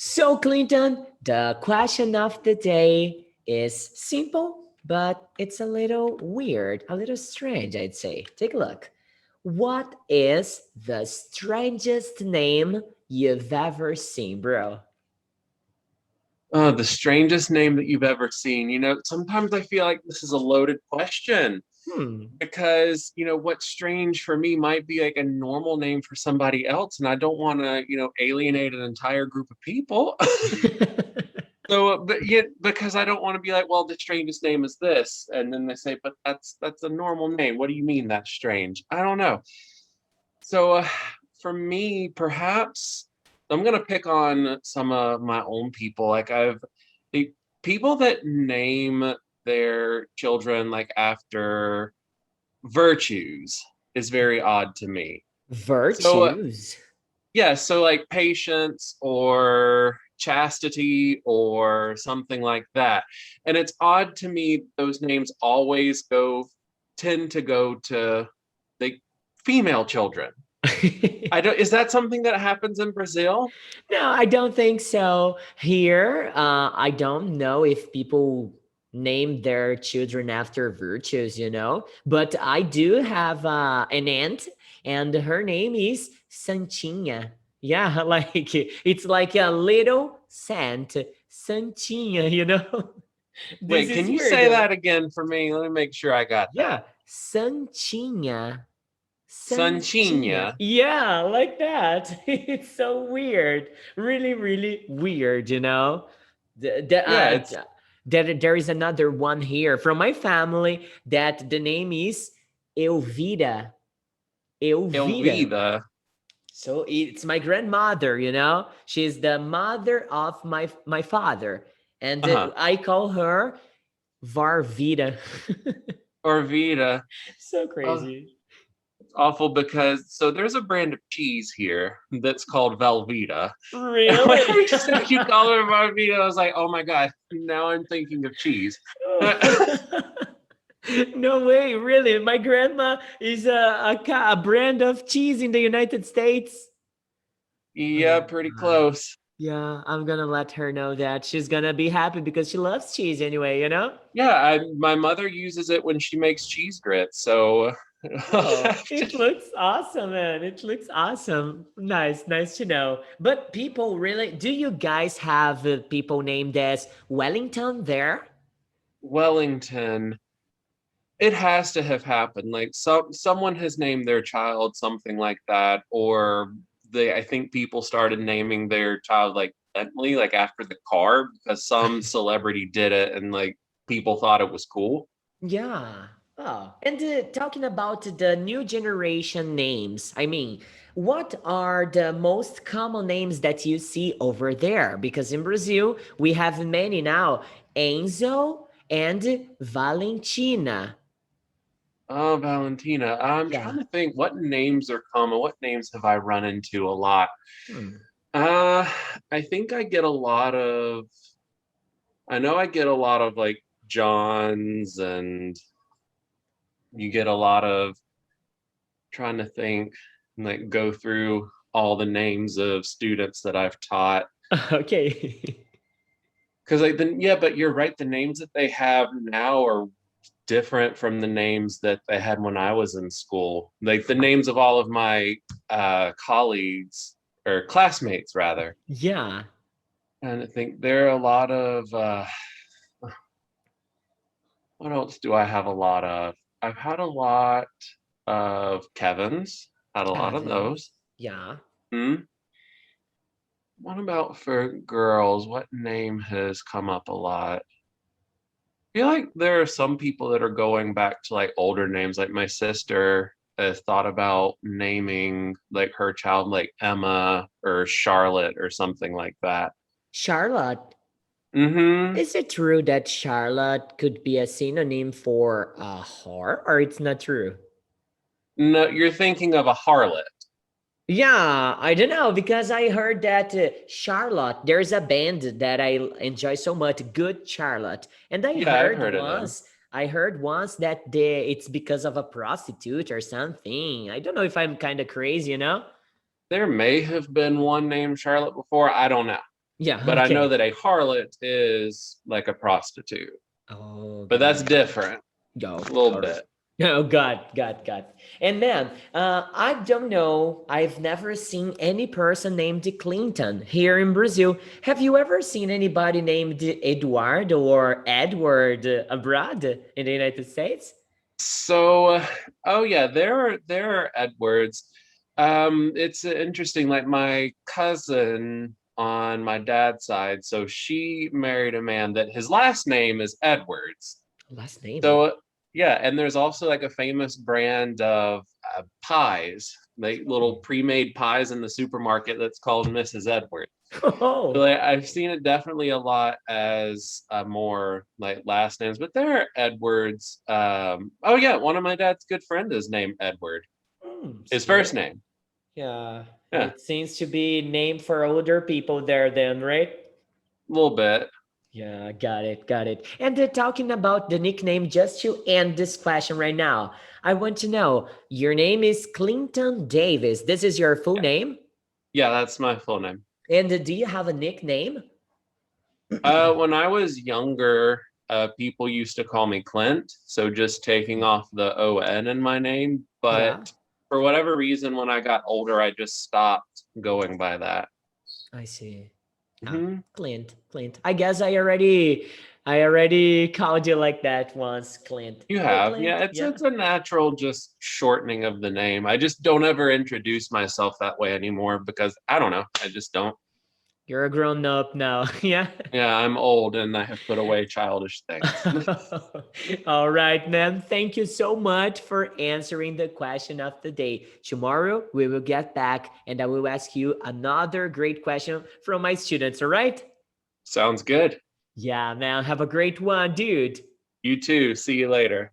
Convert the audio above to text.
So, Clinton, the question of the day is simple, but it's a little weird, a little strange, I'd say. Take a look. What is the strangest name you've ever seen, bro? The strangest name that you've ever seen. Sometimes I feel like this is a loaded question Hmm. because, what's strange for me might be like a normal name for somebody else, and I don't want to, alienate an entire group of people. So, but yet, because I don't want to be like, well, the strangest name is this, and then they say, but that's a normal name. What do you mean that's strange? I don't know. So, for me, perhaps I'm gonna pick on some of my own people. The people that name their children like after virtues is very odd to me. So, Virtues. yeah, so like patience or chastity or something like that. And it's odd to me those names always tend to go to the female children. I don't, is that something that happens in Brazil? No, I don't think so. Here, I don't know if people name their children after virtues. But I do have an aunt, and her name is Santinha. Yeah, like it's like a little saint, Santinha. This Wait, can is you weird. say that again for me? Let me make sure I got that. Yeah, Santinha. Santinha. Santinha. Yeah, like that. It's so weird. Really, really weird. The, the, Yeah, uh, it's there is another one here from my family that the name is Elvira. Elvira. Elvida. So it's my grandmother. She's the mother of my father. And Uh-huh. I call her Varvita. Or Vita. So Oh, crazy. it's awful because so there's a brand of cheese here that's called Velveeta. And whenever Really? you said you call her Velveeta, I was like, oh my God, now I'm thinking of cheese. No way, really. My grandma is a brand of cheese in the United States. Oh Yeah, my pretty God. close. Yeah, I'm gonna let her know that she's gonna be happy because she loves cheese anyway. Yeah, my mother uses it when she makes cheese grits, so I'll Oh, have to. it looks awesome, man. It looks awesome. Nice, nice to know. But people really, do you guys have people named as Wellington there? Wellington. It has to have happened. Like someone has named their child something like that, or I think people started naming their child like Bentley, like after the car, because some celebrity did it and like people thought it was cool. Yeah. Oh, and talking about the new generation names, I mean, what are the most common names that you see over there? Because in Brazil, we have many now, Enzo and Valentina. Oh, Valentina. I'm Yeah. trying to think what names are common. What names have I run into a lot? Hmm. Uh, I think I know I get a lot of like Johns, and you get a lot of trying to think, like go through all the names of students that I've taught. Okay. Because like then yeah, but you're right, the names that they have now are different from the names that they had when I was in school. Like the names of all of my colleagues or classmates rather. Yeah. And I think there are a lot of what else do I have a lot of? I've had a lot of Kevin's, had a lot of Kevin. those. Yeah. Hmm. What about for girls? What name has come up a lot? I feel like there are some people that are going back to like older names. Like my sister has thought about naming like her child like Emma or Charlotte or something like that. Charlotte. Mm-hmm. Is it true that Charlotte could be a synonym for a whore, or it's not true? No, you're thinking of a harlot. Yeah, I don't know because I heard that Charlotte, there's a band that I enjoy so much, Good Charlotte, and I Yeah, I've heard heard of them. once, I heard once that it's because of a prostitute or something. I don't know if I'm kind of crazy. There may have been one named Charlotte before. I don't know. Yeah, but I know okay. that a harlot is like a prostitute, Oh, but got that's it. different Go. a little All right. bit. Oh, God. And then, I don't know. I've never seen any person named Clinton here in Brazil. Have you ever seen anybody named Eduardo or Edward abroad in the United States? So, oh yeah, there are Edwards. It's interesting. Like my cousin on my dad's side, so she married a man that his last name is Edwards. Last name. So yeah, and there's also like a famous brand of pies, like little Oh. pre-made pies in the supermarket that's called Mrs. Edwards. So, Oh. like, I've seen it definitely a lot as more like last names, but there are Edwards. Oh yeah, one of my dad's good friend is named Edward. His See? first name. Yeah. Yeah, It seems to be named for older people there then, right? a little bit. Yeah, got it. And talking about the nickname, just to end this question right now, I want to know your name is Clinton Davis. This is your full name? Yeah, that's my full name. And do you have a nickname? When I was younger, people used to call me Clint, so just taking off the O-N in my name. But Yeah, for whatever reason, when I got older, I just stopped going by that. I see. Ah, Hmm. Clint. I guess I already called you like that once, Clint. You Hey, have, Clint. yeah. Yeah. It's a natural just shortening of the name. I just don't ever introduce myself that way anymore because I don't know. I just don't. You're a grown up now. Yeah. Yeah, I'm old and I have put away childish things. All right, man. Thank you so much for answering the question of the day. Tomorrow we will get back and I will ask you another great question from my students. All right? Sounds good. Yeah, man. Have a great one, dude. You too. See you later.